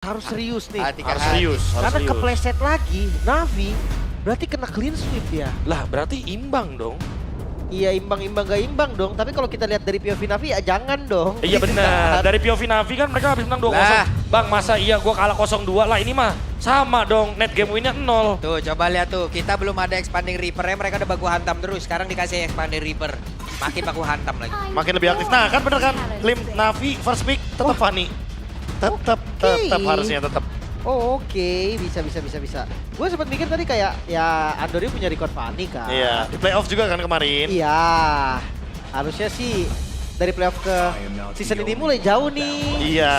Harus serius nih. Harus serius. Karena kepleset lagi, Navi berarti kena clean sweep ya. Lah berarti imbang dong. Iya imbang-imbang gak imbang dong. Tapi kalau kita lihat dari POV Navi ya jangan dong. Iya benar. Dari POV Navi kan mereka habis menang 2-0. Lah. Bang masa iya gua kalah 0-2 lah ini mah sama dong. Net game winnya 0. Tuh coba lihat tuh, kita belum ada expanding reaper-nya, mereka udah baku hantam terus. Sekarang dikasih expanding reaper, makin baku hantam lagi. Makin lebih aktif. Nah kan bener kan. Lim Navi first pick tetap Fanny. Tetap harusnya tetap. Oh oke, bisa. Gue sempat mikir tadi kayak ya Andori punya record Fanny kan. Iya, di playoff juga kan kemarin. Iya, harusnya sih dari playoff ke season ini mulai jauh nih. Iya.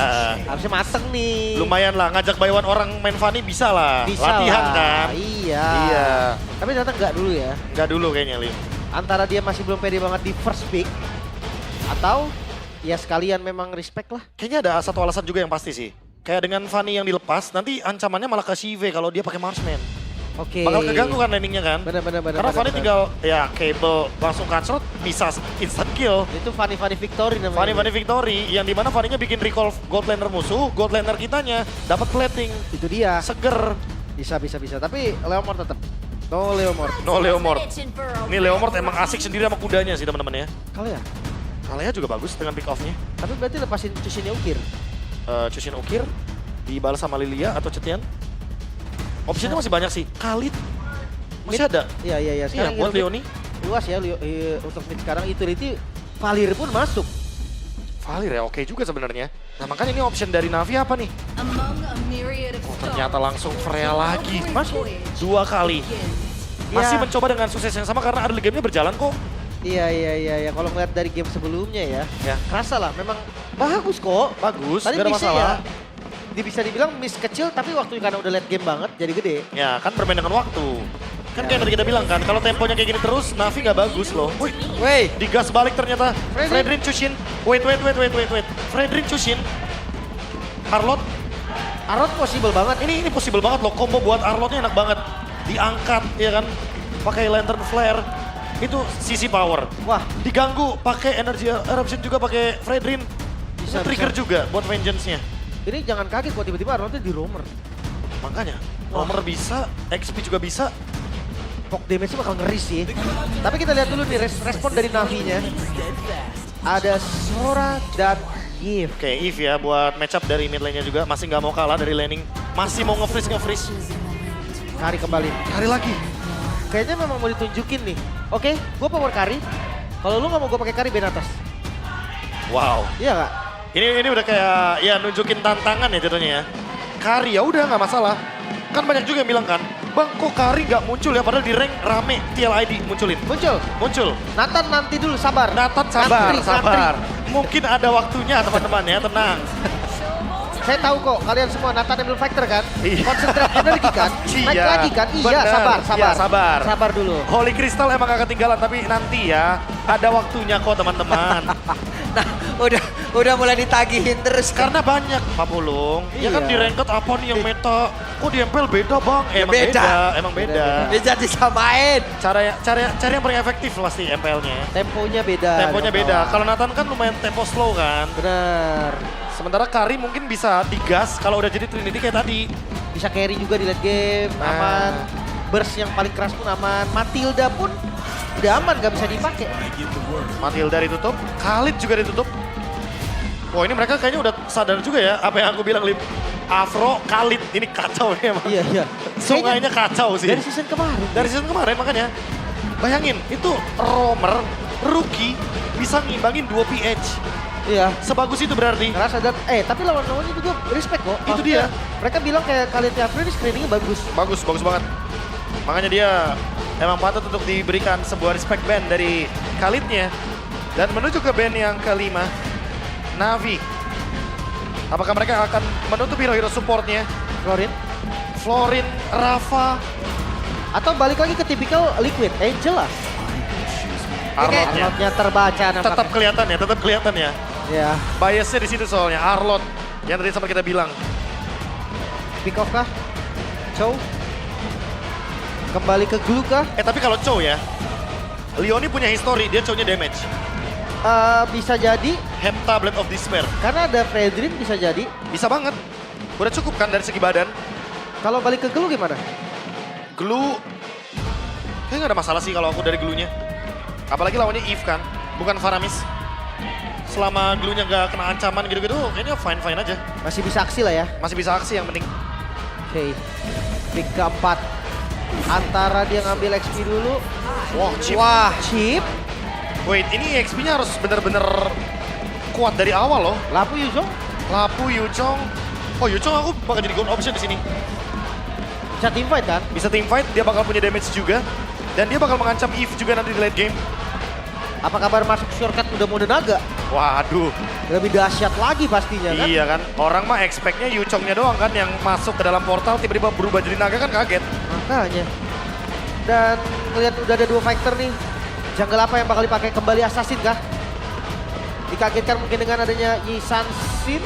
Harusnya mateng nih. Lumayan lah, ngajak bayuan orang main Fanny bisa lah. Bisa Latihan lah. kan. Iya. Iya. Tapi ternyata nggak dulu ya. Nggak dulu kayaknya Lim. Antara dia masih belum pede banget di first pick atau ya sekalian memang respect lah. Kayaknya ada satu alasan juga yang pasti sih. Kayak dengan Fanny yang dilepas, nanti ancamannya malah ke CV kalau dia pakai marksman. Oke. Bakal keganggu kan landingnya kan? Bener. Karena Fanny tinggal ya cable langsung cut bisa instant kill. Itu Fanny Victory namanya. Fanny Victory yang dimana Fanny-nya bikin recall gold laner musuh, gold laner kitanya dapat plating, Itu dia. seger. Bisa. Tapi Leomord tetap. No Leomord. No Leomord. Ini Leomord emang asik sendiri sama kudanya sih teman-teman ya. Kalau ya. Kalanya juga bagus dengan pick off-nya. Tapi berarti lepasin Cushinnya Ukir. Chushin Ukir dibalas sama Lilia atau Cetian. Opsinya masih banyak sih. Khalid masih ada. Iya. Iya, Sekarang buat Hero Leoni. luas ya untuk mid sekarang utility Valir pun masuk. Valir ya oke juga sebenarnya. Nah makanya ini option dari Navi apa nih? Oh ternyata langsung Freya lagi. Masuk. 2 kali. Masih Ya. mencoba dengan sukses yang sama karena early game-nya berjalan kok. Iya. Kalau ngeliat dari game sebelumnya ya, Ya. kerasa lah memang bagus kok. Bagus, Tadi gak ada miss-nya masalah. ya, bisa dibilang miss kecil tapi waktu karena udah late game banget jadi gede. Ya kan bermain dengan waktu. Kan kayak tadi kita bilang kan, kalau temponya kayak gini terus, Navi nggak bagus loh. Wih, Wey, digas balik ternyata. Fredrin. Fredrin Chushin. Wait. Fredrin Chushin. Arlot. Arot possible banget. Ini possible banget loh, combo buat Arlotnya enak banget. Diangkat ya kan, pakai lantern flare. Itu sisi power. Wah, Diganggu pakai energy eruption juga pakai Fredrin. Bisa trigger juga buat vengeance-nya. ini jangan kaget kok tiba-tiba Arotnya di roamer. Makanya, nomor bisa, XP juga bisa. Poke damage-nya bakal ngeri sih. Tapi kita lihat dulu nih respon dari Navi-nya. Ada Sora dan Eve. Oke, Eve ya buat match up dari mid lane-nya juga. Masih nggak mau kalah dari laning. Masih mau nge-freeze. Kari kembali. Kari lagi. Kayaknya memang mau ditunjukin nih. Oke, gue power Kari. Kalau lu nggak mau gue pakai Kari ben atas. Wow. Iya nggak? Ini udah kayak ya nunjukin tantangan ya jatuhnya ya. Kari ya udah nggak masalah. Kan banyak juga yang bilang kan, Bang kok Kari nggak muncul ya padahal di rank rame TLID munculin. Muncul. Nathan nanti dulu, sabar. Nathan Ngantri. sabar. Mungkin ada waktunya teman-teman ya, tenang. Saya tahu kok kalian semua Nathan Emil Factor kan? Iya. Konsentrasi energi kan? Naik Iya, lagi kan? Iya, bener. sabar. Iya, sabar. Sabar dulu. Holy Crystal emang gak ketinggalan tapi nanti ya ada waktunya kok teman-teman. nah udah mulai ditagihin terus kan. Karena banyak Pak Pulung. Ya kan Iya. di ranked apa nih yang meta? Kok di MPL beda bang? Emang beda. Bisa disamain. Cara yang paling efektif pasti MPL-nya. Temponya beda. Temponya beda. Kalau Nathan kan lumayan tempo slow kan. Bener. Sementara Kari mungkin bisa digas kalau udah jadi Trinity kayak tadi. Bisa carry juga di late game, aman. Burst yang paling keras pun aman. Matilda pun udah aman, gak bisa dipakai. Matilda ditutup, Khalid juga ditutup. Wah ini mereka kayaknya udah sadar juga ya apa yang aku bilang Lim. Afro, Khalid, ini kacau nih emang. Iya. Sungainya kacau sih. Dari season kemarin. Dari season kemarin makanya. Bayangin, itu roamer, rookie, bisa ngimbangin 2 PH. Iya. Sebagus itu berarti. Ngerasa dan tapi lawan-lawannya juga respect kok. Itu dia. Mereka bilang kayak kalian Tiafri ini screeningnya bagus. Bagus banget. Makanya dia emang patut untuk diberikan sebuah respect band dari Khalidnya. Dan menuju ke band yang kelima, Navi. Apakah mereka akan menutup hero-hero supportnya? Florin, Rafa, Atau balik lagi ke tipikal Liquid, Angel lah. Arlotnya. Arlotnya terbaca Tetap kelihatan ya. Ya, Biasnya di situ soalnya, Arlot. Yang tadi sempat kita bilang. pick off kah? Chow? Kembali ke glue kah? Tapi kalau Chow ya, Leoni punya history, dia Chow-nya damage. Bisa jadi, Hepta Blade of Despair. karena ada Fredrin bisa jadi. Bisa banget. Udah cukup kan dari segi badan. Kalau balik ke Glue gimana? Glue, kayaknya nggak ada masalah sih kalau aku dari Glue-nya. Apalagi lawannya Eve kan, bukan Faramis. Selama Glue-nya nggak kena ancaman gitu-gitu, kayaknya fine-fine aja. Masih bisa aksi lah ya. Masih bisa aksi yang penting. Oke, pick keempat. Antara dia ngambil XP dulu. Wah, chip. Wah, Chip. Wait, ini XP-nya harus bener-bener kuat dari awal loh. Lapu Yuzhong. Lapu, Yuchong. Oh, Yuchong aku bakal jadi gold option di sini. Bisa team fight kan? Bisa team fight, dia bakal punya damage juga. Dan dia bakal mengancam Eve juga nanti di late game. Apa kabar masuk shortcut udah mode naga? Waduh, Lebih dahsyat lagi pastinya kan? iya kan. Orang mah expect-nya Yuchongnya doang kan yang masuk ke dalam portal tiba-tiba berubah jadi naga kan kaget. Makanya. Dan ngeliat udah ada 2 fighter nih. Jungle apa yang bakal dipakai kembali Assassin kah? Dikagetkan mungkin dengan adanya Yi San-shin.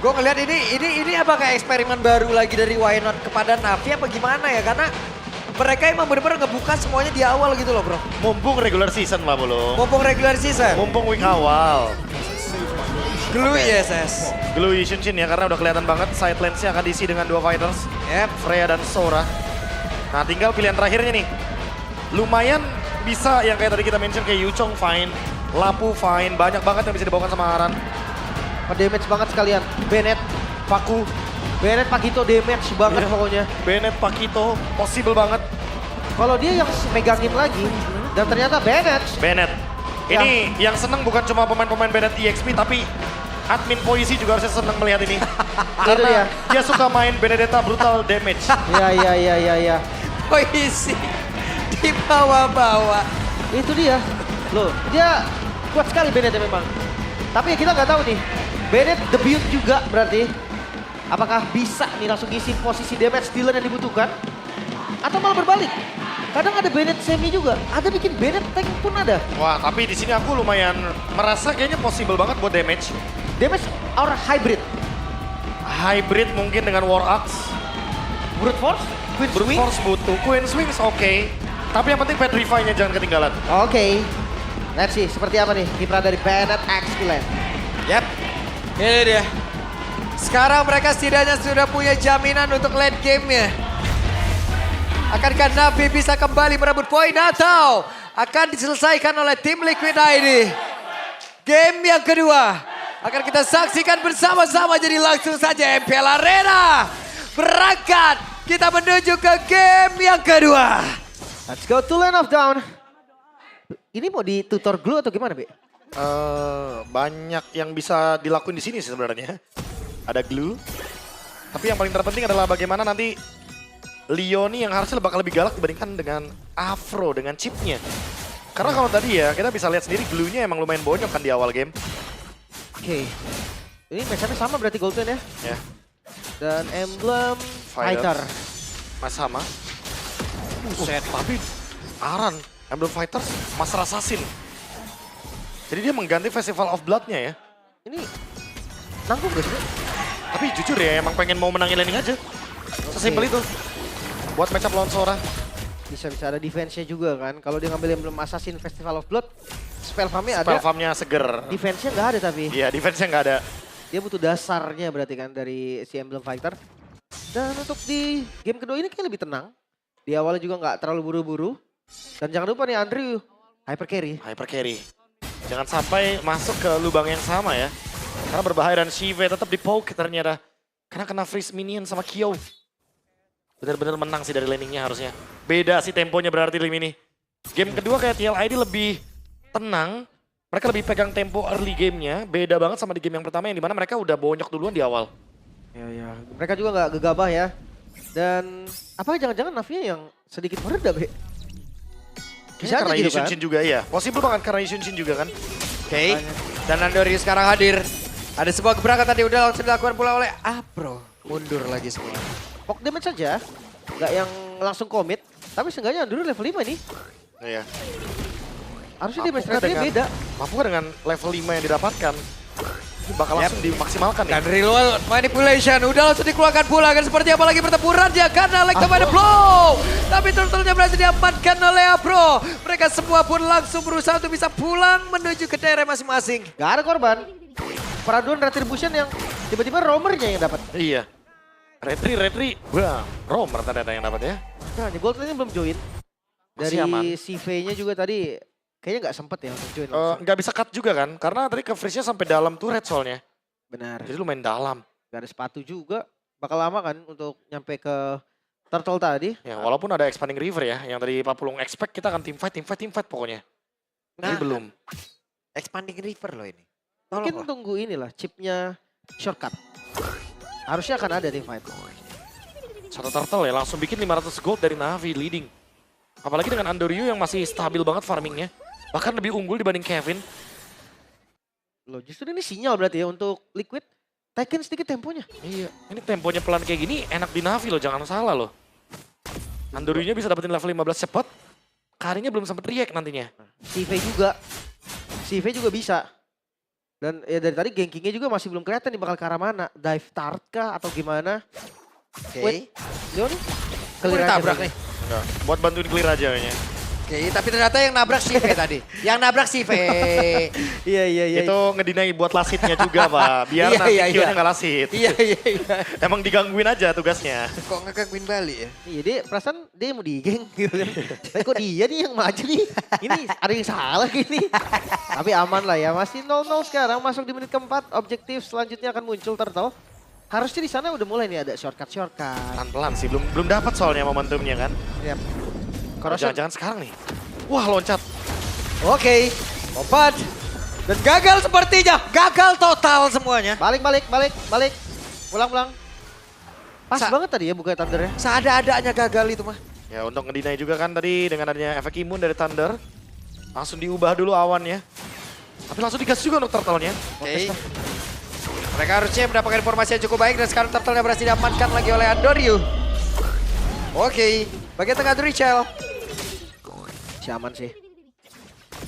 gue ngeliat ini apakah eksperimen baru lagi dari Why Not kepada Navi apa gimana ya? Karena mereka emang bener-bener ngebuka semuanya di awal gitu loh bro. Mumpung regular season lah bolo. Mumpung regular season. Mumpung week awal. Glue ISS. Glue Shin ya karena udah kelihatan banget side lanes-nya akan diisi dengan 2 fighters. Yep. Freya dan Sora. Nah tinggal pilihan terakhirnya nih. Lumayan bisa yang kayak tadi kita mention kayak Yuchong fine. Lapu fine. Banyak banget yang bisa dibawakan sama Aran. Damage banget sekalian. Bennett, Paku, Bennett Pakito damage banget Iya. pokoknya. Bennett, Pakito, possible banget. Kalau dia yang megangin lagi dan ternyata Bennett. Bennett. Ini yang seneng bukan cuma pemain-pemain Bennett EXP tapi admin Poisi juga harusnya seneng melihat ini. Karena dia suka main Benedetta brutal damage. Iya. Puisi di bawah-bawah. Itu dia. Loh, dia kuat sekali Bennett memang. Tapi kita nggak tahu nih. Bennett debut juga berarti. Apakah bisa nih langsung ngisi posisi damage dealer yang dibutuhkan? Atau malah berbalik? Kadang ada Bennett semi juga. Ada bikin Bennett tank pun ada. Wah, tapi di sini aku lumayan merasa kayaknya possible banget buat damage. Damage or hybrid? Hybrid mungkin dengan War Axe. Brute Force? Queen Brute Swing? Force butuh. Queen Swing is oke. Tapi yang penting Petrify-nya jangan ketinggalan. Oke. Let's see seperti apa nih kiprah dari Bennett X Clan. Yap, ini dia. Sekarang mereka setidaknya sudah punya jaminan untuk late game-nya. Akankah Navi bisa kembali merebut poin atau akan diselesaikan oleh tim Liquid ID? Game yang kedua akan kita saksikan bersama-sama, jadi langsung saja MPL Arena berangkat. Kita menuju ke game yang kedua. Let's go to Land of Dawn. Ini mau ditutor Glue atau gimana, Be? Banyak yang bisa dilakuin di sini sih sebenarnya. Ada Glue. Tapi yang paling terpenting adalah bagaimana nanti Leoni yang harusnya bakal lebih galak dibandingkan dengan Afro dengan chipnya. Karena kalau tadi ya kita bisa lihat sendiri Glue-nya emang lumayan bonyok kan di awal game. Oke. Ini match-up sama berarti Golden ya. Ya, Dan emblem Fighter. Mas sama. Buset, tapi Aran, Emblem Fighters, Master Assassin. Jadi dia mengganti Festival of Blood-nya ya. Ini nanggung gak sih? Tapi jujur ya emang pengen mau menangin laning aja. Sesimpel itu. Buat matchup lawan Sora. Bisa-bisa ada defense-nya juga kan. Kalau dia ngambil emblem Assassin Festival of Blood, spell farm-nya ada. Spell farm-nya seger. Defense-nya nggak ada tapi. Iya, defense-nya nggak ada. Dia butuh dasarnya berarti kan dari si emblem Fighter. Dan untuk di game kedua ini kayak lebih tenang. Di awalnya juga nggak terlalu buru-buru. Dan jangan lupa nih Andrew, hyper carry. Hyper carry. Jangan sampai masuk ke lubang yang sama ya. Karena berbahaya dan Shive tetap di poke ternyata. Karena kena freeze minion sama Kyo. Bener-bener menang sih dari laningnya harusnya. Beda sih temponya berarti tim ini. Game kedua kayak TLID lebih tenang. Mereka lebih pegang tempo early gamenya. Beda banget sama di game yang pertama yang dimana mereka udah bonyok duluan di awal. Ya. Mereka juga nggak gegabah ya. Dan apa jangan-jangan Navia yang sedikit meredah, Be? Bisa aja Karena gitu Yushun kan? Shin juga iya. Possible banget karena Yushun Shin juga kan. Oke, dan Nandori sekarang hadir. Ada sebuah gebrakan tadi udah langsung dilakukan pula oleh Afro. Mundur lagi semua. Poke damage saja. Nggak yang langsung commit. Tapi seenggaknya Andrew level 5 nih. Iya. Harusnya damage Mampu ratenya beda. Mampu dengan level 5 yang didapatkan. Ini bakal langsung dimaksimalkan ya. Dan real manipulation udah langsung dikeluarkan pula kan seperti apa lagi pertempurannya karena like by the blow. Tapi turtle-nya berhasil diamankan oleh Afro. Mereka semua pun langsung berusaha untuk bisa pulang menuju ke daerah masing-masing. Gak ada korban. Peraduan retribution yang tiba-tiba roamernya yang dapat. Iya. Retri. Wah, Romer ternyata yang dapat ya. Nah, ini Gold ini belum join. Dari Masih aman. CV-nya juga tadi kayaknya nggak sempet ya untuk join langsung. Nggak bisa cut juga kan, karena tadi coverage-nya sampai dalam turret soalnya. Benar. Jadi lumayan dalam. Gak ada sepatu juga. Bakal lama kan untuk nyampe ke Turtle tadi. Ya, walaupun ada expanding river ya, yang tadi Pak Pulung expect kita akan team fight pokoknya. Tapi Nah. belum. Expanding Reaper loh ini. Mungkin Tolong lah. tunggu inilah chipnya shortcut. Harusnya akan ada team fight. Satu turtle ya, langsung bikin 500 gold dari Na'Vi leading. Apalagi dengan Andoryu yang masih stabil banget farmingnya. Bahkan lebih unggul dibanding Kevin. Loh justru ini sinyal berarti ya untuk Liquid. Tekken sedikit temponya. Iya, ini temponya pelan kayak gini enak di Na'Vi loh, jangan salah loh. Andoryunya bisa dapetin level 15 cepet. Karinya belum sempet react nantinya. CV juga bisa. Dan ya dari tadi gankingnya juga masih belum kelihatan nih bakal ke arah mana. Dive tart kah atau gimana? Oke. Wait. Leon Mau clear aja ditabrak dulu. nih. Enggak, buat bantuin clear aja kayaknya. Oke, tapi ternyata yang nabrak Sive tadi. Yang nabrak Sive. Iya. Itu ngedinai buat lasitnya juga Pak, biar Iya, nanti iya, Q-nya iya. nggak lasit. Iya. Emang digangguin aja tugasnya. Kok ngegangguin Bali ya? Iya dia perasaan dia mau digeng gitu kan. Tapi kok dia nih yang maju nih. Ini ada yang salah gini. Tapi aman lah ya. Masih 0-0 sekarang. Masuk di menit keempat. Objektif selanjutnya akan muncul Turtle. Harusnya di sana udah mulai nih ada shortcut. Pelan-pelan sih, belum dapat soalnya momentumnya kan. Yap. Oh, Corrosion. jangan-jangan sekarang nih. Wah loncat. Oke, lompat. Dan gagal sepertinya. Gagal total semuanya. Balik. Pulang. Pas banget tadi ya buka Thundernya. Seada-adanya gagal itu mah. Ya untuk ngedinai juga kan tadi dengan adanya efek imun dari Thunder. Langsung diubah dulu awannya. Tapi langsung digas juga untuk turtle-nya. Oke. Mereka harusnya mendapatkan informasi yang cukup baik dan sekarang turtle-nya berhasil diamankan lagi oleh Andoryu. Oke, bagian tengah Drichel. Si aman sih.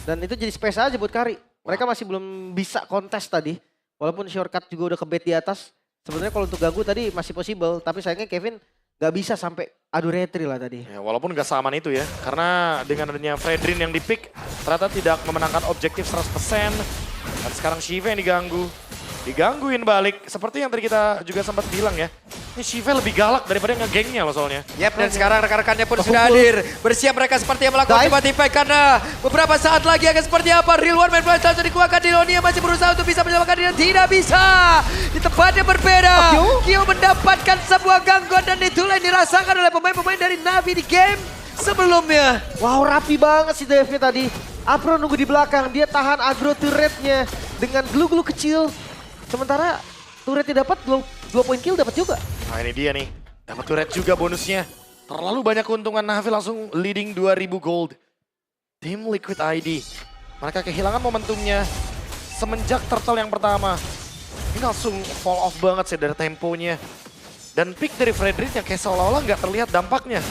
Dan itu jadi space aja buat Kari. Mereka masih belum bisa kontes tadi. Walaupun shortcut juga udah ke bait di atas. Sebenarnya kalau untuk ganggu tadi masih possible. Tapi sayangnya Kevin gak bisa sampai adu retri lah tadi. Ya, walaupun gak seaman itu ya. Karena dengan adanya Fredrin yang dipick, ternyata tidak memenangkan objektif 100%. Dan sekarang Shiva yang diganggu. Digangguin balik. Seperti yang tadi kita juga sempat bilang ya. Ini Shiva lebih galak daripada ngegengnya loh soalnya. Yap, dan sekarang rekan-rekannya pun sudah hadir. Bersiap mereka seperti yang melakukan Dive. tiba-tiba karena beberapa saat lagi akan seperti apa. Real One Man Flash langsung dikeluarkan di Lonia masih berusaha untuk bisa menyelamatkan diri. Tidak bisa. Di tempat yang berbeda. Kyo mendapatkan sebuah gangguan dan itulah yang dirasakan oleh pemain-pemain dari Na'Vi di game sebelumnya. Wow rapi banget si DF-nya tadi. Apro nunggu di belakang. Dia tahan agro turretnya dengan glue-glue kecil. Sementara turretnya dapat 2 poin kill dapat juga. Nah ini dia nih. Dapat turret juga bonusnya. Terlalu banyak keuntungan Na'Vi langsung leading 2000 gold. Tim Liquid ID. Mereka kehilangan momentumnya semenjak turtle yang pertama. Ini langsung fall off banget sih dari temponya. Dan pick dari Frederick yang kayak seolah-olah nggak terlihat dampaknya.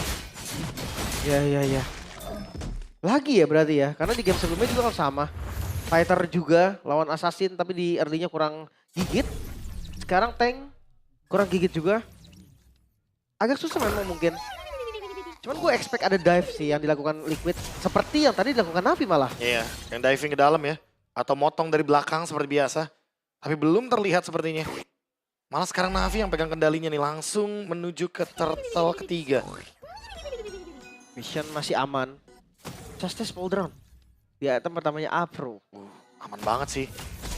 Ya. Lagi ya berarti ya. Karena di game sebelumnya juga kan sama. Fighter juga lawan assassin tapi di early-nya kurang gigit. Sekarang tank kurang gigit juga. Agak susah memang mungkin. Cuman gue expect ada dive sih yang dilakukan Liquid. Seperti yang tadi dilakukan Na'Vi malah. Iya, yang diving ke dalam ya. Atau motong dari belakang seperti biasa. Tapi belum terlihat sepertinya. Malah sekarang Na'Vi yang pegang kendalinya nih langsung menuju ke turtle ketiga. Mission masih aman. Justice fall down. Di item pertamanya Afro. Aman banget sih.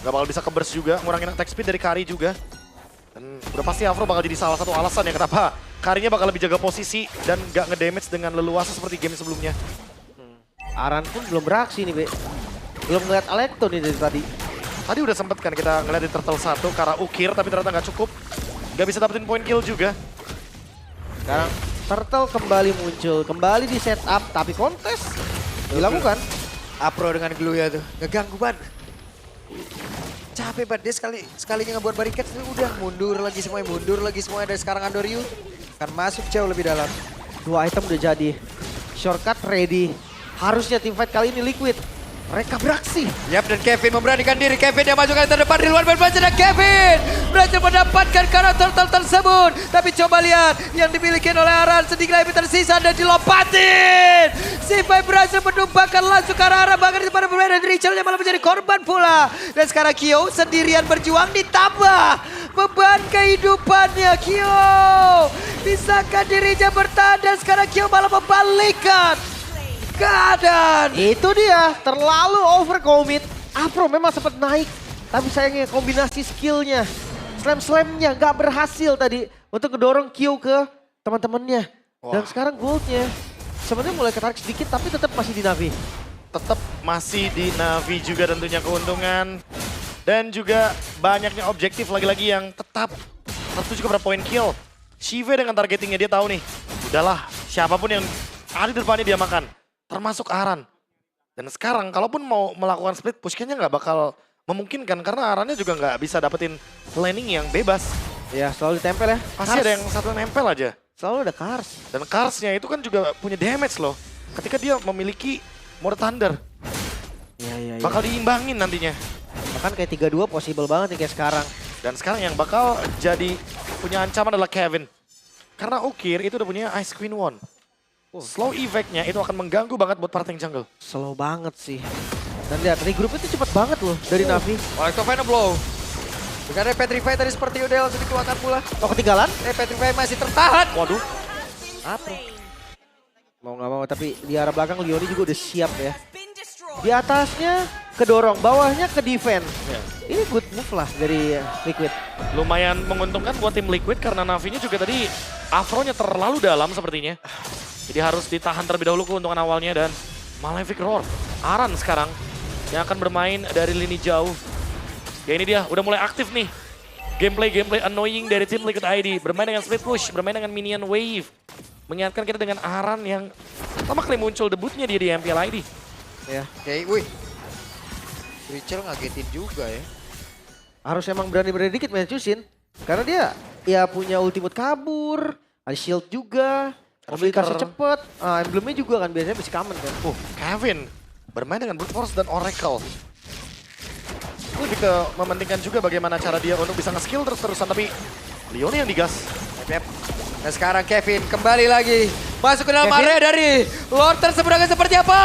Gak bakal bisa ke-burst juga, ngurangin attack speed dari Kari juga. Dan udah pasti Afro bakal jadi salah satu alasan ya kenapa Karinya bakal lebih jaga posisi dan gak ngedamage dengan leluasa seperti game sebelumnya. Aran pun belum beraksi nih, Be. Belum ngeliat Alekto nih dari tadi. Tadi udah sempet kan kita ngeliat di Turtle 1 karena ukir tapi ternyata gak cukup. Gak bisa dapetin point kill juga. Sekarang Turtle kembali muncul, kembali di setup, tapi kontes dilakukan. Apro dengan glue ya tuh, ngeganggu banget. Capek banget dia sekalinya ngebuat barikat udah mundur lagi semuanya dari sekarang Andoryu akan masuk jauh lebih dalam. 2 item udah jadi. Shortcut ready. Harusnya teamfight kali ini Liquid. Mereka beraksi. Yap, dan Kevin memberanikan diri. Kevin yang masuk ke terdepan di luar berbaca dan Kevin berhasil mendapatkan karakter turtle tersebut. Tapi coba lihat yang dimiliki oleh Aran sedikit lebih tersisa dan dilompatin. Sipai berhasil menumpahkan langsung ke arah bahkan di depan pemain dari Richel yang malah menjadi korban pula. Dan sekarang Kyo sendirian berjuang ditambah beban kehidupannya. Kyo, bisakah dirinya bertahan dan sekarang Kyo malah membalikkan keadaan. Itu dia, terlalu overcommit. Afro memang sempat naik, tapi sayangnya kombinasi skillnya, slam-slamnya nggak berhasil tadi untuk ngedorong Kyo ke teman-temannya. Dan sekarang goldnya sebenarnya mulai ketarik sedikit, tapi tetap masih di Na'Vi. Tetap masih di Na'Vi juga tentunya keuntungan. Dan juga banyaknya objektif lagi-lagi yang tetap tertuju kepada point kill. Shive dengan targetingnya dia tahu nih, udahlah siapapun yang ada di depannya dia makan. Termasuk Aran. Dan sekarang kalaupun mau melakukan split push kayaknya nggak bakal memungkinkan karena Arannya juga nggak bisa dapetin laning yang bebas. Ya selalu ditempel ya. Pasti ada yang satu nempel aja. Selalu ada Kars. Dan Karsnya itu kan juga punya damage loh. Ketika dia memiliki Mode Thunder. Iya. Bakal diimbangin nantinya. Bahkan kayak 3-2 possible banget nih kayak sekarang. Dan sekarang yang bakal jadi punya ancaman adalah Kevin. Karena Ukir itu udah punya Ice Queen One. Slow effect-nya itu akan mengganggu banget buat partai yang jungle. Slow banget sih. Dan lihat, regroup itu cepet banget loh dari Na'Vi. Final blow. Dengan Petrify tadi seperti udah langsung dikeluarkan pula. Oh ketinggalan? Petrify masih tertahan. Waduh. Apa? Mau nggak mau, tapi di arah belakang Leoni juga udah siap ya. Di atasnya kedorong, bawahnya ke defense. Ya. Ini good move lah dari Liquid. Lumayan menguntungkan buat tim Liquid karena Na'Vi-nya juga tadi Afro-nya terlalu dalam sepertinya. Jadi harus ditahan terlebih dahulu keuntungan awalnya dan Malefic Roar. Aran sekarang yang akan bermain dari lini jauh. Ya ini dia, udah mulai aktif nih. Gameplay annoying dari tim Liquid ID. Bermain dengan split push, bermain dengan minion wave. Mengingatkan kita dengan Aran yang pertama kali muncul debutnya dia di MPL ID. Ya. Oke, wih. Rachel ngagetin juga ya. Harus emang berani-berani dikit main Chusin. Karena dia ya punya ultimate kabur, ada shield juga. Mobilitasnya cepet, emblemnya juga kan biasanya masih common kan. Kevin bermain dengan Brute Force dan Oracle. Lebih ke mementingkan juga bagaimana cara dia untuk bisa nge-skill terus-terusan, tapi Leoni yang digas. Yep. Dan sekarang Kevin kembali lagi masuk ke dalam Kevin? area dari Lord terseberangan seperti apa?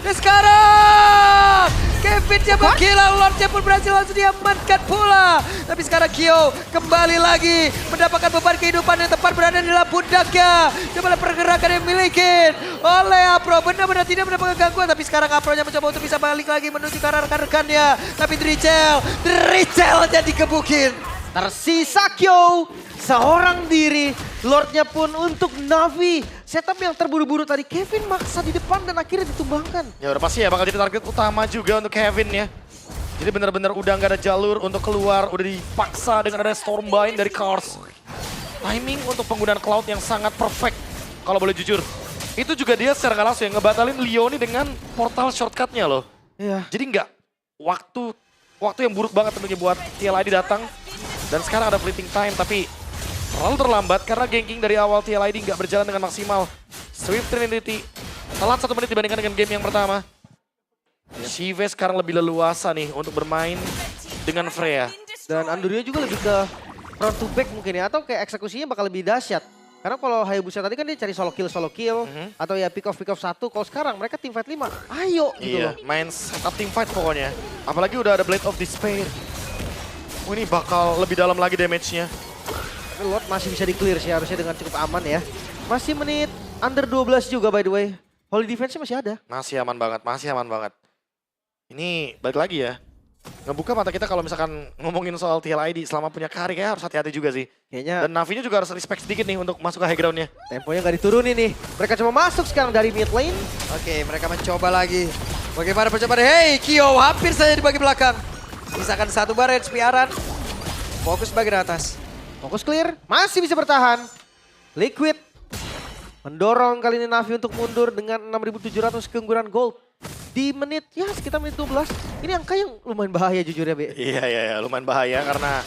Dan sekarang Kevin coba gila, Lordnya pun berhasil langsung diamankan pula. Tapi sekarang Kyo kembali lagi mendapatkan beban kehidupan yang tepat berada di dalam pundaknya. Coba pergerakan yang dimiliki oleh Apro, benar-benar tidak mendapatkan gangguan. Tapi sekarang Apronya mencoba untuk bisa balik lagi menuju ke arah rekan-rekannya. Tapi Drichel jadi dikebukin. Tersisa Kyo, seorang diri. Lordnya pun untuk Na'Vi. Setup yang terburu-buru tadi, Kevin maksa di depan dan akhirnya ditumbangkan. Ya udah pasti ya bakal jadi target utama juga untuk Kevin ya. Jadi benar-benar udah nggak ada jalur untuk keluar, udah dipaksa dengan ada Stormbind dari Kars. Timing untuk penggunaan Cloud yang sangat perfect, kalau boleh jujur. Itu juga dia secara nggak langsung yang ngebatalin Leoni dengan portal shortcutnya loh. Iya. Jadi nggak waktu yang buruk banget tentunya buat TLID datang. Dan sekarang ada fleeting time, tapi terlalu terlambat karena ganking dari awal TLID nggak berjalan dengan maksimal. Swift Trinity telat 1 menit dibandingkan dengan game yang pertama. Shive sekarang lebih leluasa nih untuk bermain dengan Freya. Dan Anduria juga lebih ke front to back mungkin ya, atau kayak eksekusinya bakal lebih dahsyat. Karena kalau Hayabusa tadi kan dia cari solo kill, atau ya pick off 1. Kalau sekarang mereka team fight 5, ayo gitu loh. Iya, main setup team fight pokoknya. Apalagi udah ada Blade of Despair. Oh, ini bakal lebih dalam lagi damage-nya. Tapi Lord masih bisa di-clear sih harusnya dengan cukup aman ya. Masih menit under 12 juga by the way. Holy defense-nya masih ada. Masih aman banget, masih aman banget. Ini balik lagi ya. Ngebuka mata kita kalau misalkan ngomongin soal TLID selama punya Kari kayak harus hati-hati juga sih. Kayaknya Dan Na'Vi-nya juga harus respect sedikit nih untuk masuk ke high ground-nya. temponya nggak diturunin nih. Mereka cuma masuk sekarang dari mid lane. Oke, mereka mencoba lagi. Bagaimana percobaan? Hey, Kyo hampir saja di bagian belakang. Misalkan satu barrage Piaran. Fokus bagian atas. Fokus clear, masih bisa bertahan. Liquid mendorong kali ini Na'Vi untuk mundur dengan 6.700 keunggulan gold. Di menit, ya sekitar menit 12. Ini angka yang lumayan bahaya jujur ya, Be. Iya, lumayan bahaya karena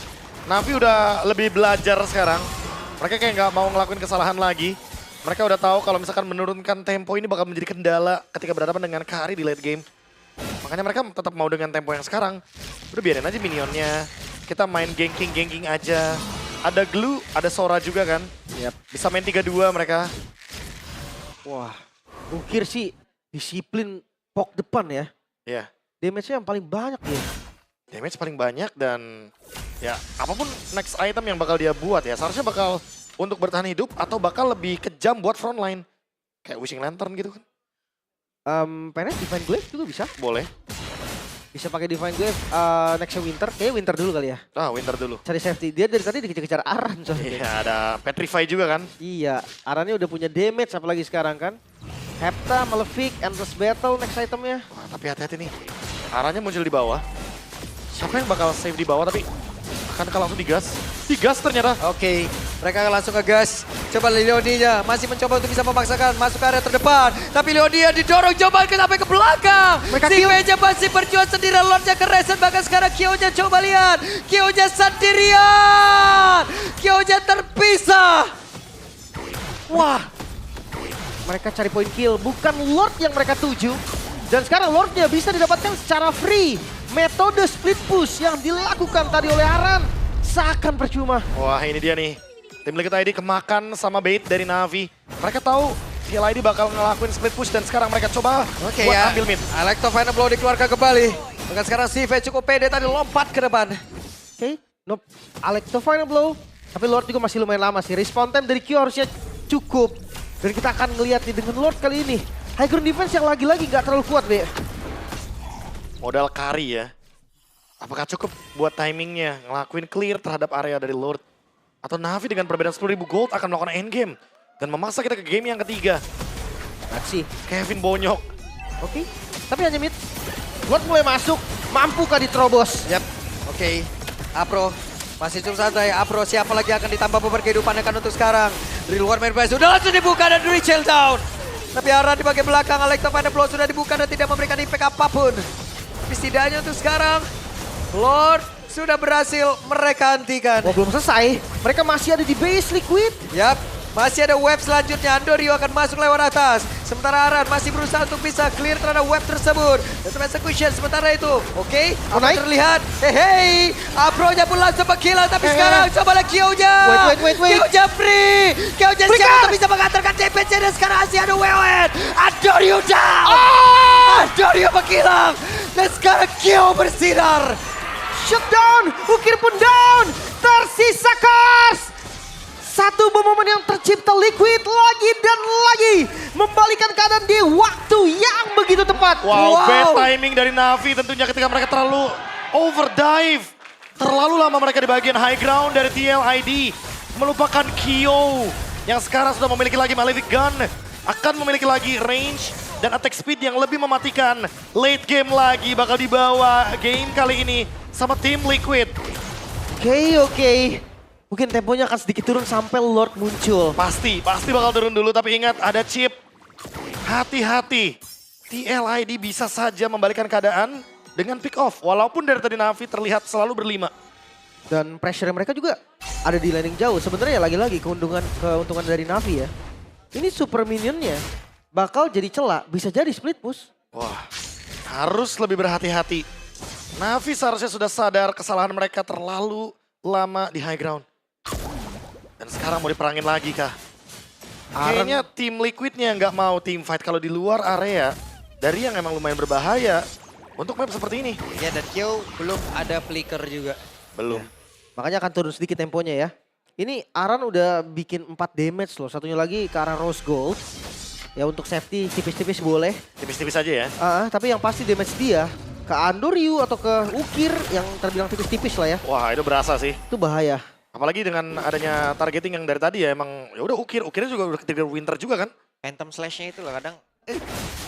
Na'Vi udah lebih belajar sekarang. Mereka kayak nggak mau ngelakuin kesalahan lagi. Mereka udah tahu kalau misalkan menurunkan tempo ini bakal menjadi kendala ketika berhadapan dengan Kari di late game. Makanya mereka tetap mau dengan tempo yang sekarang. Udah biarin aja minionnya. Kita main ganking aja. Ada Glue, ada Sora juga kan. Yap. Bisa main 3-2 mereka. Wah, Ukir sih disiplin pok depan ya. Iya. Damage-nya yang paling banyak dia. Damage paling banyak dan Ya, apapun next item yang bakal dia buat ya, seharusnya bakal untuk bertahan hidup atau bakal lebih kejam buat frontline. Kayak Wishing Lantern gitu kan. Pengen Divine Glaive juga bisa. Boleh. Bisa pakai Divine Glaive nextnya Winter. Kayaknya Winter dulu kali ya. Ah, Winter dulu. Cari safety. Dia dari tadi dikejar-kejar Aran soalnya. Iya, ada Petrify juga kan. Iya, Arannya udah punya damage apalagi sekarang kan. Hepta, Malefic, Endless Battle next itemnya. Wah, tapi hati-hati nih. Arahnya muncul di bawah. Siapa yang bakal save di bawah tapi akankah langsung digas? Digas ternyata. Oke, mereka akan langsung ngegas. Coba Leonia masih mencoba untuk bisa memaksakan masuk ke area terdepan. Tapi Leonia didorong coba sampai ke belakang. Mereka Si kill. Meja masih berjuang sendirian. Lordnya ke reset, bahkan sekarang Kyo-nya coba lihat. Kyo-nya sendirian. Kyo-nya terpisah. Wah, mereka cari point kill. Bukan Lord yang mereka tuju. Dan sekarang Lordnya bisa didapatkan secara free. Metode split push yang dilakukan tadi oleh Aran seakan percuma. Wah, ini dia nih. Tim Liquid ID kemakan sama bait dari Na'Vi. Mereka tahu TLID bakal ngelakuin split push dan sekarang mereka coba Oke buat ya, ambil mid. Electro Final Blow dikeluarkan kembali. Bahkan sekarang Sive cukup pede tadi lompat ke depan. Oke, nope. Alex to final blow. Tapi Lord juga masih lumayan lama sih. Respawn time dari Q harusnya cukup. Dan kita akan ngeliat nih dengan Lord kali ini. High ground defense yang lagi-lagi nggak terlalu kuat, Be. Modal carry ya. Apakah cukup buat timingnya ngelakuin clear terhadap area dari Lord? Atau Na'Vi dengan perbedaan 10.000 gold akan melakukan endgame dan memaksa kita ke game yang ketiga. Let's see. Kevin Bonyok. Oke, tapi hanya mid. Lord mulai masuk. Mampukah diterobos? Yap, oke. Apro masih cukup santai. Apro siapa lagi akan ditambah beban kehidupan kan untuk sekarang. Dari luar main base sudah langsung dibuka dan dari chill down. Tapi Aran di bagian belakang, Electro Final Blow sudah dibuka dan tidak memberikan impact apapun. Tapi setidaknya untuk sekarang, Lord sudah berhasil mereka hentikan. Wah, belum selesai. Mereka masih ada di base Liquid. Yap, masih ada web selanjutnya. Andorio akan masuk lewat atas. Sementara Aran masih berusaha untuk bisa clear terhadap web tersebut. Dan execution sementara itu. Oke, Mau apa naik? terlihat? Hehe, Apro-nya pun langsung mengkilat. Tapi sekarang coba lagi Kyo-nya. Wait. Kyo-nya free. Kyo-nya Flicker! siap untuk bisa mengantarkan DPC. Dan sekarang masih ada WON. Andorio down. Andorio menghilang. Dan sekarang Kyo bersinar. Shutdown. Ukir pun down. Tersisa Kars. Satu momen yang tercipta Liquid lagi dan lagi. Membalikan keadaan di waktu yang begitu tepat. Wow, bad timing dari Na'Vi tentunya ketika mereka terlalu overdive. Terlalu lama mereka di bagian high ground dari TLID. Melupakan Kyo yang sekarang sudah memiliki lagi Malefic Gun. Akan memiliki lagi range dan attack speed yang lebih mematikan. Late game lagi bakal dibawa game kali ini sama tim Liquid. Oke. Mungkin temponya akan sedikit turun sampai Lord muncul. Pasti bakal turun dulu tapi ingat ada chip. Hati-hati. TLID bisa saja membalikan keadaan dengan pick off. Walaupun dari tadi Na'Vi terlihat selalu berlima. Dan pressure mereka juga ada di landing jauh. Sebenarnya lagi-lagi keuntungan dari Na'Vi ya. Ini super minionnya bakal jadi celah, bisa jadi split push. Wah, harus lebih berhati-hati. Na'Vi seharusnya sudah sadar kesalahan mereka terlalu lama di high ground. Dan sekarang mau diperangin lagi kah? Kayaknya tim Liquidnya nggak mau team fight kalau di luar area. Dari yang emang lumayan berbahaya untuk map seperti ini. Ya dan Kyo belum ada flicker juga. Belum. Makanya akan turun sedikit temponya ya. Ini Aran udah bikin 4 damage loh. Satunya lagi ke arah Rose Gold. Ya untuk safety tipis-tipis boleh. Tipis-tipis aja ya. Tapi yang pasti damage dia ke Andoryu atau ke Ukir yang terbilang tipis-tipis lah ya. Wah, itu berasa sih. Itu bahaya. Apalagi dengan adanya targeting yang dari tadi ya emang ya udah ukirnya juga udah trigger Winter juga kan. Phantom Slash-nya itu loh kadang.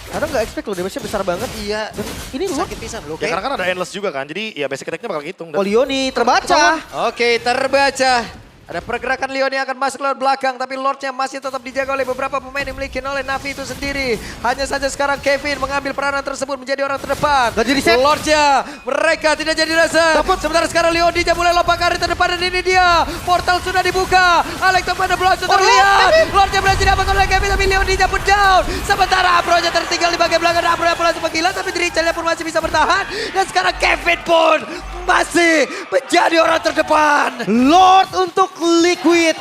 Kadang nggak expect loh damage-nya besar banget. Iya, Dan ini Lord. sakit pisan loh. Ya karena kan ada endless juga kan. Jadi ya basic attack-nya bakal hitung. Leoni terbaca. Oke, terbaca. Ada pergerakan Leon yang akan masuk lewat belakang. Tapi Lordnya masih tetap dijaga oleh beberapa pemain yang dimiliki oleh Na'Vi itu sendiri. Hanya saja sekarang Kevin mengambil peranan tersebut menjadi orang terdepan. Gak jadi set. Lordnya, mereka tidak jadi rasa. Sementara sekarang Leon dia mulai lompat ke arah terdepan dan ini dia. Portal sudah dibuka. Alex pada Blood sudah terlihat. Lordnya berhasil diamankan oleh Kevin tapi Leon dia pun down. Sementara Apro-nya tertinggal di bagian belakang. Apro yang langsung menggila tapi Richel-nya pun masih bisa bertahan. Dan sekarang Kevin pun masih menjadi orang terdepan. Lord untuk Liquid.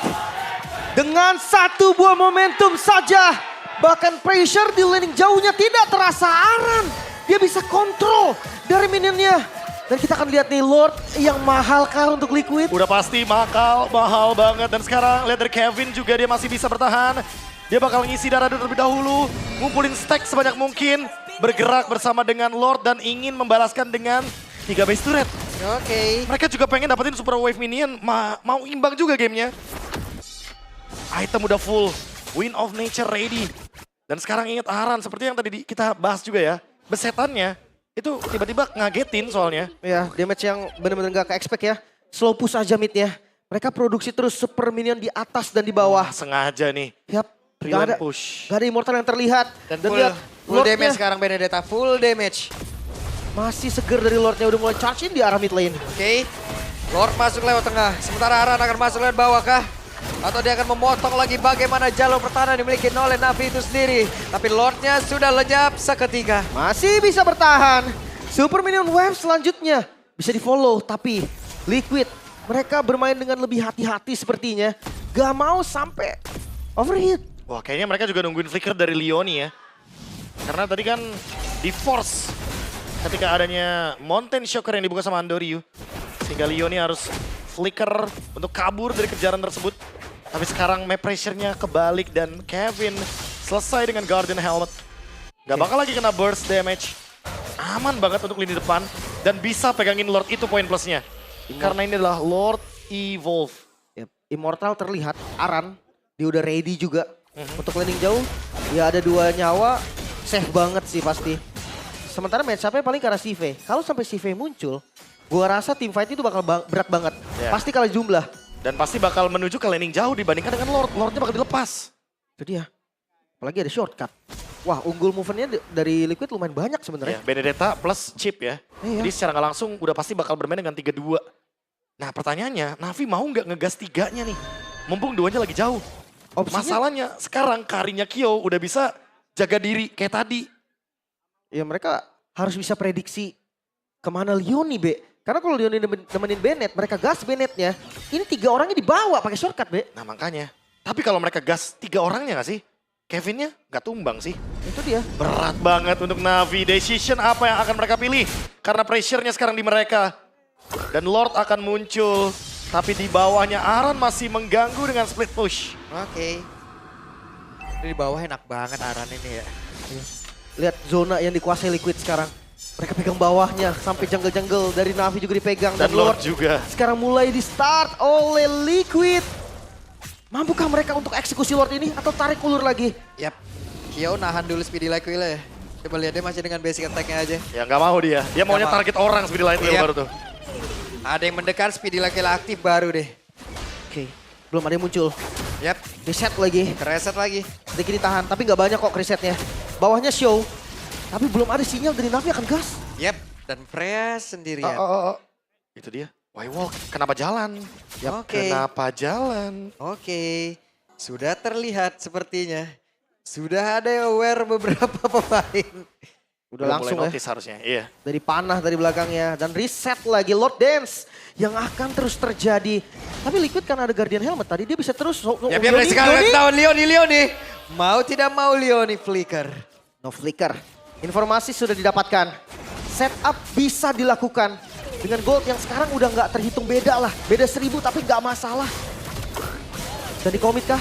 Dengan satu buah momentum saja. Bahkan pressure di landing jauhnya tidak terasa Aran. Dia bisa kontrol dari minionnya. Dan kita akan lihat nih Lord yang mahal kah untuk Liquid. Udah pasti mahal banget. Dan sekarang lihat dari Kevin juga dia masih bisa bertahan. Dia bakal ngisi darah terlebih dahulu, ngumpulin stack sebanyak mungkin, bergerak bersama dengan Lord dan ingin membalaskan dengan 3 base turret. Oke. Mereka juga pengen dapetin super wave minion, mau imbang juga gamenya. Item udah full, Wind of Nature ready. Dan sekarang ingat Aran, seperti yang tadi kita bahas juga ya, besetannya itu tiba-tiba ngagetin soalnya. Ya, damage yang benar-benar gak ke-expect ya. Slow push aja mid-nya. Mereka produksi terus super minion di atas dan di bawah. Sengaja nih, Yap, Rewind push. gak ada immortal yang terlihat. Dan lihat full Lordnya damage sekarang Benedetta, full damage. masih seger dari Lordnya, udah mulai charge in di arah mid lane. Oke. Lord masuk lewat tengah, sementara Aran akan masuk lewat bawah kah? Atau dia akan memotong lagi bagaimana jalur pertahanan dimiliki oleh Na'Vi itu sendiri. Tapi Lordnya sudah lenyap seketika. Masih bisa bertahan. Super minion wave selanjutnya bisa di follow, tapi Liquid mereka bermain dengan lebih hati-hati sepertinya. Gak mau sampai overheat. Wah, kayaknya mereka juga nungguin flicker dari Leoni ya. Karena tadi kan di force ketika adanya Mountain Shocker yang dibuka sama Andoryu. Sehingga Leoni harus flicker untuk kabur dari kejaran tersebut. Tapi sekarang map pressure-nya kebalik dan Kevin selesai dengan Guardian Helmet. Gak bakal lagi kena burst damage. Aman banget untuk lini depan dan bisa pegangin Lord itu poin plusnya. Karena ini adalah Lord Evolve. Yep. Immortal terlihat, Aran dia udah ready juga untuk landing jauh. Ya ada 2 nyawa, safe banget sih pasti. Sementara match up-nya paling karena CV. Kalau sampai CV muncul, gua rasa team fight itu bakal berat banget. Yeah. Pasti kalah jumlah. Dan pasti bakal menuju ke landing jauh dibandingkan dengan Lord. Lordnya bakal dilepas. Itu dia. Apalagi ada shortcut. Wah, unggul movementnya dari Liquid lumayan banyak Ya, sebenarnya. Benedetta plus chip ya. Iya. Jadi secara nggak langsung udah pasti bakal bermain dengan 3-2. Nah pertanyaannya, Na'Vi mau nggak ngegas 3-nya nih? Mumpung 2-nya lagi jauh. Opsinya, Masalahnya sekarang Karinya Kyo udah bisa jaga diri kayak tadi. ya mereka harus bisa prediksi kemana Leoni, Be. Karena kalau Leoni nemenin Bennett, mereka gas Bennettnya. Ini 3 orangnya dibawa pakai shortcut, Be. Nah makanya. Tapi kalau mereka gas 3 orangnya nggak sih? Kevinnya nggak tumbang sih. Itu dia. Berat banget untuk Na'Vi. Decision apa yang akan mereka pilih? Karena pressure-nya sekarang di mereka. Dan Lord akan muncul. Tapi di bawahnya Aran masih mengganggu dengan split push. Oke. Ini di bawah enak banget Aran ini ya. Lihat zona yang dikuasai Liquid sekarang. Mereka pegang bawahnya sampai jungle-jungle dari Na'Vi juga dipegang. Dan Lord juga. sekarang mulai di start oleh Liquid. Mampukah mereka untuk eksekusi Lord ini atau tarik ulur lagi? Yap. Kyo nahan dulu Speedy Light Wheel ya. Coba lihat dia masih dengan basic attack-nya aja. Ya nggak mau dia. Dia maunya mau. target orang Speedy Light Wheel Iya. baru tuh. Ada yang mendekat Speedy Light Wheel aktif baru deh. Oke, belum ada yang muncul. Yap. Reset lagi. Kereset lagi. Sedikit ditahan, tapi nggak banyak kok resetnya. Bawahnya show, tapi belum ada sinyal dari Na'Vi akan gas. Yap. Dan Freya sendirian. Itu dia. Why walk? Kenapa jalan? Oke. Kenapa jalan? Oke. Sudah terlihat sepertinya. Sudah ada yang aware beberapa pemain. Udah langsung mulai ya. notice harusnya. Iya. Dari panah dari belakangnya. Dan reset lagi Lord Dance yang akan terus terjadi. Tapi Liquid karena ada Guardian Helmet tadi dia bisa terus. Ya biar Leoni, sekarang Leoni. ketahuan Leoni. Mau tidak mau Leoni flicker. No flicker. Informasi sudah didapatkan. Setup bisa dilakukan. Dengan gold yang sekarang udah nggak terhitung beda lah. Beda 1000 tapi nggak masalah. Dan di komit kah?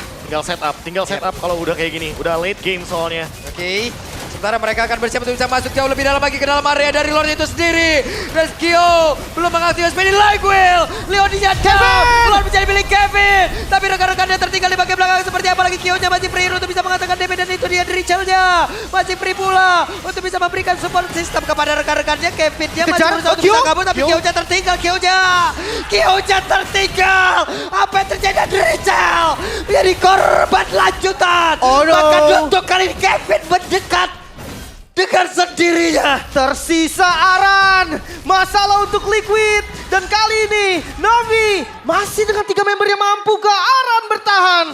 Tinggal setup kalau udah kayak gini. Udah late game soalnya. Oke. Sementara mereka akan bersiap untuk bisa masuk jauh lebih dalam lagi ke dalam area dari Lord itu sendiri. Dan Kyo belum mengaktifkan Speedy Light Wheel. Leoninya down. Lord menjadi milik Kevin. Tapi rekan-rekannya tertinggal di bagian belakang seperti apa lagi. Kyo-nya masih free untuk bisa mengatakan damage dan itu dia Richel-nya. Masih free pula untuk bisa memberikan support system kepada rekan-rekannya. Kevin-nya masih Kejar, berusaha untuk Kyo. bisa kabur tapi Kyo. Kyo-nya tertinggal. Kyo-nya tertinggal. Apa yang terjadi dengan Richel? Menjadi korban lanjutan. Oh no. Bahkan untuk kali ini Kevin mendekat dengan sendirinya. Tersisa Aran. Masalah untuk Liquid. Dan kali ini Na'Vi masih dengan 3 member yang mampu ke Aran bertahan.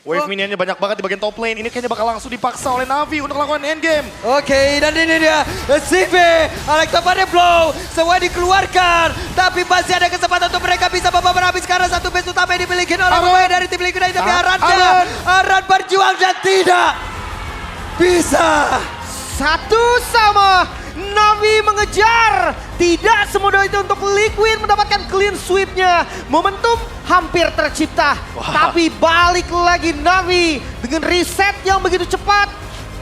Wave minionnya banyak banget di bagian top lane. Ini kayaknya bakal langsung dipaksa oleh Na'Vi untuk melakukan endgame. Oke, dan ini dia CV Alexander Blow semua dikeluarkan, tapi masih ada kesempatan untuk mereka bisa membawa habis karena satu base utama yang dimiliki oleh Aran. pemain dari tim Liquid tapi Aran berjuang dan tidak bisa. Satu sama. Na'Vi mengejar Tidak semudah itu untuk Liquid mendapatkan clean sweep-nya. Momentum hampir tercipta. Wah. Tapi balik lagi Na'Vi dengan reset yang begitu cepat.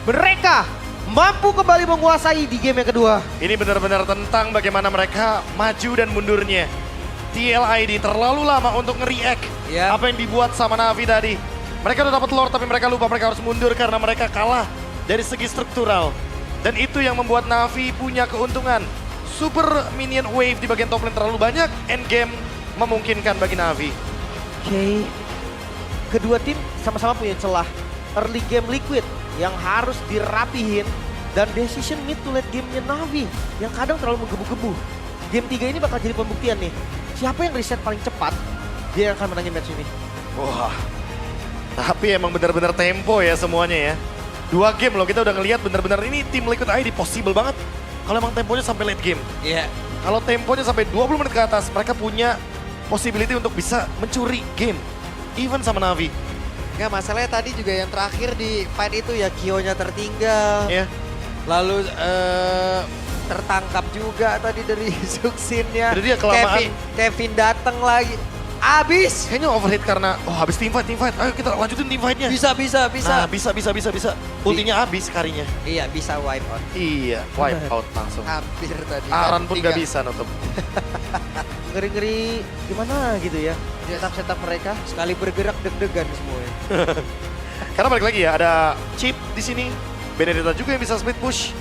Mereka mampu kembali menguasai di game yang kedua. Ini benar-benar tentang bagaimana mereka maju dan mundurnya. TLID terlalu lama untuk nge-react Yap. apa yang dibuat sama Na'Vi tadi. Mereka udah dapat lore tapi mereka lupa mereka harus mundur karena mereka kalah dari segi struktural. Dan itu yang membuat Na'Vi punya keuntungan. Super minion wave di bagian top lane terlalu banyak, endgame memungkinkan bagi Na'Vi. Oke. Kedua tim sama-sama punya celah. Early game Liquid yang harus dirapihin. Dan decision mid to late game-nya Na'Vi yang kadang terlalu menggebu-gebu. Game 3 ini bakal jadi pembuktian nih. Siapa yang reset paling cepat, dia yang akan menangin match ini. Wah, tapi emang benar-benar tempo ya semuanya ya. 2 game loh, kita udah ngelihat benar-benar ini tim Liquid ID possible banget. Kalau emang temponya sampai late game. Iya. Kalau temponya sampai 20 menit ke atas, mereka punya possibility untuk bisa mencuri game. Even sama Na'Vi. Nggak, masalahnya tadi juga yang terakhir di fight itu ya Kyo-nya tertinggal. Ya. Lalu tertangkap juga tadi dari Suxin-nya. Jadi dia kelamaan. Kevin datang lagi. Abis. Kayaknya overhit karena, habis team fight. Ayo kita lanjutin team fight-nya. Bisa. Nah, bisa. Ultinya habis karinya. Iya, bisa wipe out. Iya, wipe out langsung. Hampir tadi. Aran pun Tiga. gak bisa nutup. Ngeri-ngeri gimana gitu ya. Setup-setup mereka. Sekali bergerak deg-degan semuanya. Karena balik lagi ya, ada Chip di sini. Benedetta juga yang bisa split push.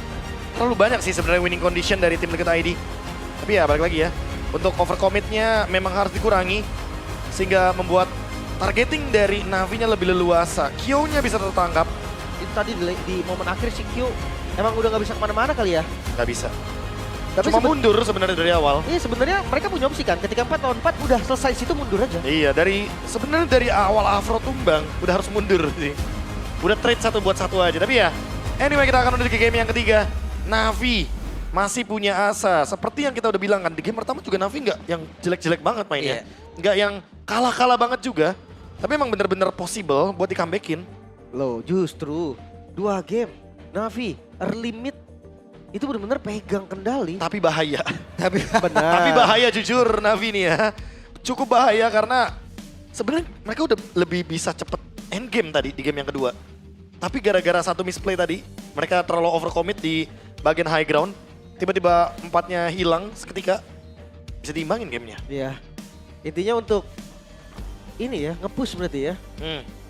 Terlalu banyak sih sebenarnya winning condition dari tim Liquid ID. Tapi ya balik lagi ya, untuk overcommit-nya memang harus dikurangi. Sehingga membuat targeting dari Na'Vi-nya lebih leluasa. Kyo-nya bisa tertangkap. Itu tadi di momen akhir si Q emang udah nggak bisa kemana-mana kali ya. Nggak bisa. Tapi Cuma mundur sebenarnya dari awal. Iya sebenarnya mereka punya opsi kan. Ketika 4 lawan 4 udah selesai situ mundur aja. Iya, sebenarnya dari awal Afro tumbang udah harus mundur sih. Udah trade 1 buat 1 aja. Tapi ya, anyway kita akan menuju ke game yang ketiga. Na'Vi masih punya asa. Seperti yang kita udah bilang kan, di game pertama juga Na'Vi nggak yang jelek-jelek banget mainnya. Nggak yang kalah-kalah banget juga. Tapi emang bener-bener possible buat di-comebackin. Loh justru 2 game Na'Vi early mid itu benar-benar pegang kendali. Tapi bahaya. Tapi benar. Tapi bahaya jujur Na'Vi nih ya. Cukup bahaya karena sebenarnya mereka udah lebih bisa cepet endgame tadi di game yang kedua. Tapi gara-gara satu misplay tadi, mereka terlalu overcommit di bagian high ground. Tiba-tiba 4-nya hilang seketika. Bisa diimbangin gamenya. Iya. Intinya untuk ini ya, nge-push berarti ya.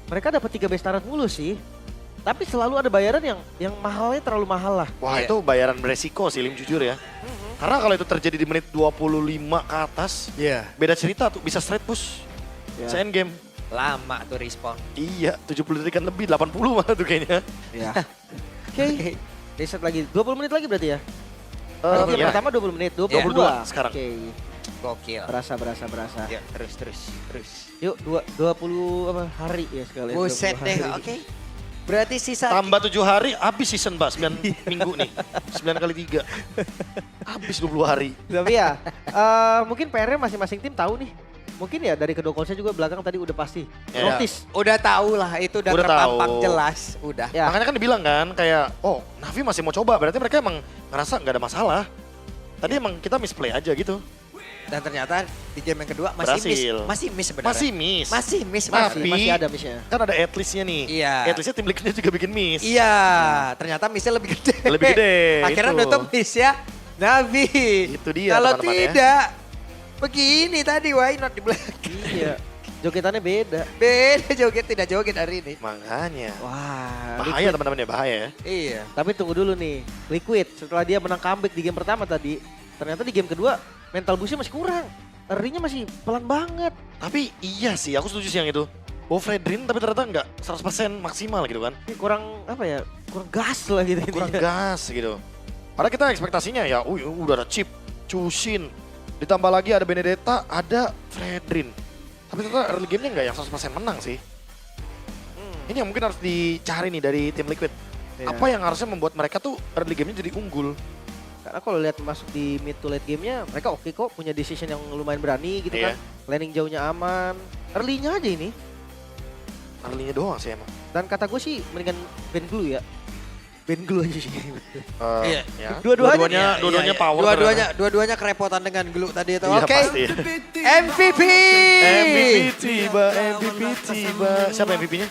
Mereka dapat 3 base turret mulu sih. Tapi selalu ada bayaran yang mahalnya terlalu mahal lah. Wah itu bayaran beresiko sih Lim jujur ya. Karena kalau itu terjadi di menit 25 ke atas, beda cerita tuh bisa straight push. Bisa endgame. Lama tuh respawn. Iya, 70 detikan lebih, 80 malah tuh kayaknya. Iya. Oke. Reset lagi. 20 menit lagi berarti ya? Game Iya. pertama 20 menit, 22 sekarang. Oke. Gokil. Berasa. Ya, terus. Yuk, 20 apa hari ya sekali. Buset 20 deh, hari. oke. Berarti sisa Tambah 7 hari, habis season Mbak, 9 minggu nih. 9 kali 3. Habis 20 hari. Tapi ya, mungkin PR-nya masing-masing tim tahu nih. Mungkin ya dari kedua coach juga belakang tadi udah pasti. Ya. Notice. udah tahu lah, itu udah Udah terpampang tahu. jelas, udah. Ya. Makanya kan dibilang kan kayak, Na'Vi masih mau coba, berarti mereka emang ngerasa nggak ada masalah. Tadi emang kita misplay aja gitu. Dan ternyata di game yang kedua masih Berhasil. miss sebenarnya. Masih miss. Masih miss Tapi- banget. Masih ada miss-nya. Kan ada atlist-nya nih. Iya. Atlist-nya tim Liquid juga bikin miss. Iya, ternyata missnya lebih gede. Lebih gede, Akhirnya itu. nutup miss ya, Navi. Itu dia, Kalau teman-teman ya. tidak, begini tadi why not di belakang. Iya. Jogetannya beda. Beda joget, tidak joget hari ini. Makanya. Wah. Bahaya teman-teman ya, bahaya ya. Iya. Tapi tunggu dulu nih. Liquid setelah dia menang comeback di game pertama tadi. Ternyata di game kedua mental boostnya masih kurang. Early-nya masih pelan banget. Tapi iya sih, aku setuju sih yang itu. Fredrin tapi ternyata nggak 100% maksimal gitu kan. Ini kurang apa ya? Kurang gas lah gitu. Kurang intinya. gas gitu. Padahal kita ekspektasinya ya, udah ada Chip, Chushin. Ditambah lagi ada Benedetta, ada Fredrin. Tapi ternyata early game-nya nggak yang 100% menang sih. Ini yang mungkin harus dicari nih dari tim Liquid. Iya. Apa yang harusnya membuat mereka tuh early game-nya jadi unggul. Karena kalau lihat masuk di mid to late game-nya, mereka oke kok, punya decision yang lumayan berani gitu Iya. kan. Landing jauhnya aman. Early-nya aja ini. Early-nya doang sih emang. Dan kata gue sih mendingan ban dulu ya. Ben glue aja sih. Iya. Ya. Dua-duanya- Dua-duanya Iya, power. Dua-duanya kerepotan dengan glue tadi itu. Iya, Oke. pasti. MVP. MVP tiba, MVP tiba. Siapa MVP-nya?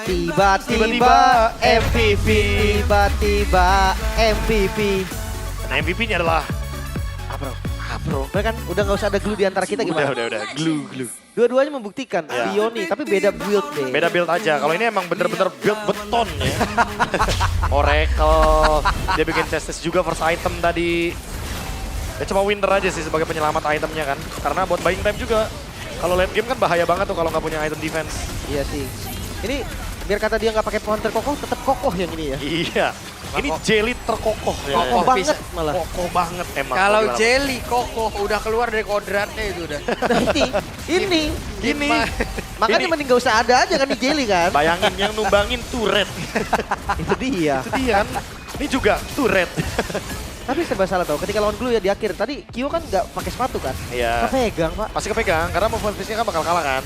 Tiba-tiba MVP, tiba-tiba MVP. Nah, MVP-nya adalah Abro. Udah kan, udah nggak usah ada glue di antara kita gimana? Udah. Glue. Dua-duanya membuktikan, Ya. Dioni, tapi beda build deh. Beda build aja. Kalau ini emang bener-bener build beton ya. Oracle. Dia bikin chest juga first item tadi. Ya cuma Winter aja sih sebagai penyelamat itemnya kan. Karena buat buying time juga. Kalau late game kan bahaya banget tuh kalau nggak punya item defense. Iya sih. Ini biar kata dia nggak pakai pohon terkokoh, tetap kokoh yang ini ya. Iya. Ini jelly terkokoh ya. Kokoh Bisa. banget malah. Kokoh banget emang. Kalau Gimana? jelly kokoh udah keluar dari kodratnya itu udah. Nah ini. Gini. Makanya Ini- mending gak usah ada aja kan di jelly kan. Bayangin yang numbangin turret. Itu dia. Itu dia kan. Ini juga turret. Tapi serba salah tau, ketika lawan glue ya di akhir. Tadi Kyo kan nggak pakai sepatu kan. Iya. Kepegang pak. Pasti kepegang karena movement speed-nya kan bakal kalah kan.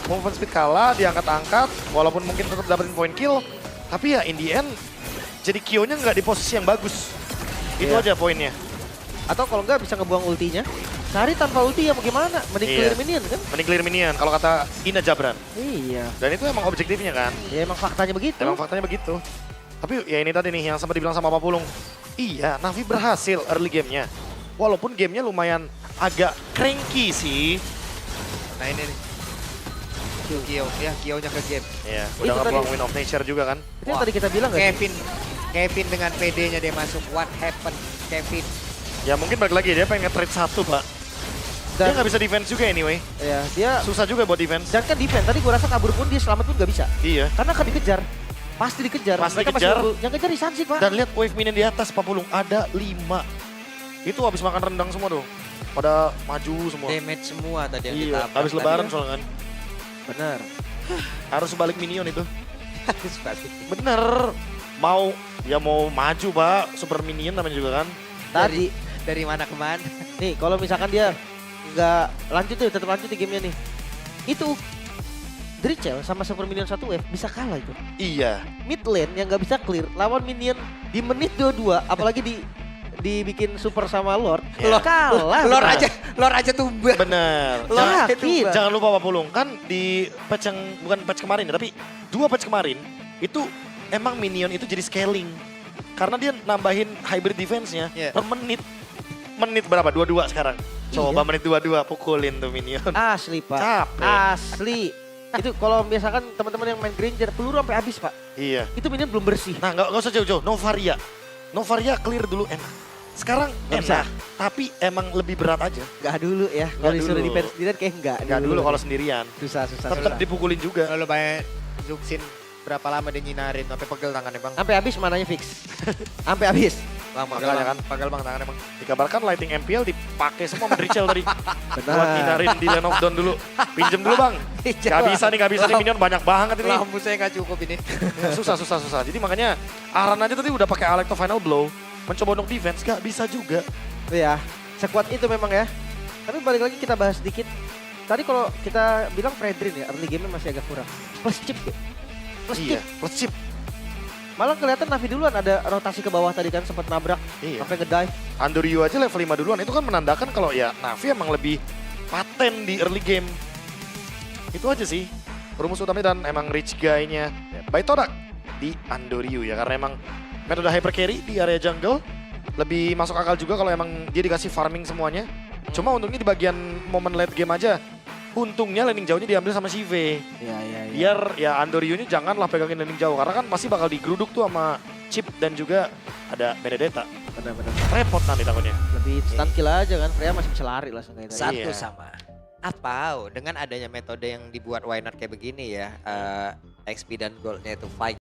Movement speed kalah, diangkat-angkat, walaupun mungkin tetap dapetin point kill. Tapi ya in the end, jadi Kyo-nya nggak di posisi yang bagus. Itu Iya. aja poinnya. Atau kalau nggak bisa ngebuang ultinya. Cari tanpa ulti ya mau gimana? Mending Iya. clear minion kan? Mending clear minion, kalau kata Ina Jabran. Iya. Dan itu emang objektifnya kan. Ya emang faktanya begitu. Emang faktanya begitu. Tapi ya ini tadi nih yang sempat dibilang sama Pak Pulung. Iya, Navi berhasil early game-nya. Walaupun game-nya lumayan agak cranky sih. Nah ini nih. Kyo-nya ke game. Iya, Itu udah ngebuang tadi. Win of Nature juga kan. Itu yang tadi kita bilang nggak sih? Kevin dengan PD-nya dia masuk. What happened, Kevin? Ya mungkin balik lagi, dia pengen nge-trade satu, Pak. Dia Dan nggak bisa defense juga anyway. ya dia Susah juga buat defense. dan kan defense. Tadi gua rasa kabur pun dia selamat pun nggak bisa. Iya. Karena akan dikejar. Pasti dikejar. Pasti Mereka dikejar. yang kejar Isansi pak. Dan lihat wave minion di atas, Pak Pulung. Ada 5. Itu habis makan rendang semua tuh. Pada maju semua. Damage semua tadi yang Iya, ditabrak. habis lebaran tadi. soalnya kan. Benar. Harus balik minion itu. Harus balik. Bener. Mau maju, Pak. Super minion namanya juga kan. Tadi Dari mana ke mana? nih kalau misalkan dia nggak lanjut tuh tetap lanjut di gamenya nih. Itu Drichel sama Super Minion 1F bisa kalah itu. Iya. Mid lane yang nggak bisa clear lawan minion di menit 22 apalagi dibikin super sama Lord. Iya. Kalah. Lord aja tumbang. Bener. Lo Jangan, aja tumbang. jangan lupa Pak Pulung, kan di patch yang bukan patch kemarin ya, tapi 2 patch kemarin itu emang minion itu jadi scaling. Karena dia nambahin hybrid defense-nya Iya. per menit. Menit berapa? 22 sekarang. Coba menit 22 pukulin tuh minion. Asli pak. Capek. Asli. Itu kalau misalkan teman-teman yang main Granger peluru sampai habis pak. Iya. Itu minion belum bersih. Nah nggak usah jauh-jauh, Novaria. Novaria clear dulu enak. Sekarang Nggak bisa. enak, tapi emang lebih berat aja. Nggak dulu ya. Nggak Kalau disuruh dulu. defense sendirian kayak Nggak dulu kalau sendirian. susah. Tetap dipukulin juga. Lalu banyak Luxin berapa lama dia nyinarin sampai pegel tangannya bang. Sampai habis mananya fix. Sampai habis. Makanya kan. Pegel bang tangannya bang. Dikabarkan lighting MPL dipakai semua sama Drichel tadi. Benar. Buat nginarin di lane of down dulu. Pinjem dulu bang. Gak bisa nih minion banyak banget ini. Lampu saya nggak cukup ini. Susah. Jadi makanya Aran aja tadi udah pakai Alecto Final Blow. Mencoba untuk defense, gak bisa juga. Iya, sekuat itu memang ya. Tapi balik lagi kita bahas sedikit. Tadi kalau kita bilang Fredrin ya, early game-nya masih agak kurang. Plus chip ya. Plus Iya, chip. plus chip. Malah kelihatan Navi duluan ada rotasi ke bawah tadi kan sempat nabrak. Iya. Sampai ngedive. Andoryu aja level 5 duluan, itu kan menandakan kalau ya Navi emang lebih paten di early game. Itu aja sih rumus utamanya dan emang rich guy-nya Baitodak di Andoryu ya. Karena emang metode hyper carry di area jungle lebih masuk akal juga kalau emang dia dikasih farming semuanya. Cuma untungnya di bagian momen late game aja, untungnya laning jauhnya diambil sama Sive. Iya. Biar ya Andoryu-nya janganlah pegangin laning jauh, karena kan pasti bakal digeruduk tuh sama Chip dan juga ada Benedetta. Benar-benar. Repot nanti takutnya. Lebih instant kill aja kan. Freya masih bisa lari langsung kayak tadi. Satu Iya. sama. Atau dengan adanya metode yang dibuat Why Not kayak begini ya, XP dan goldnya itu fight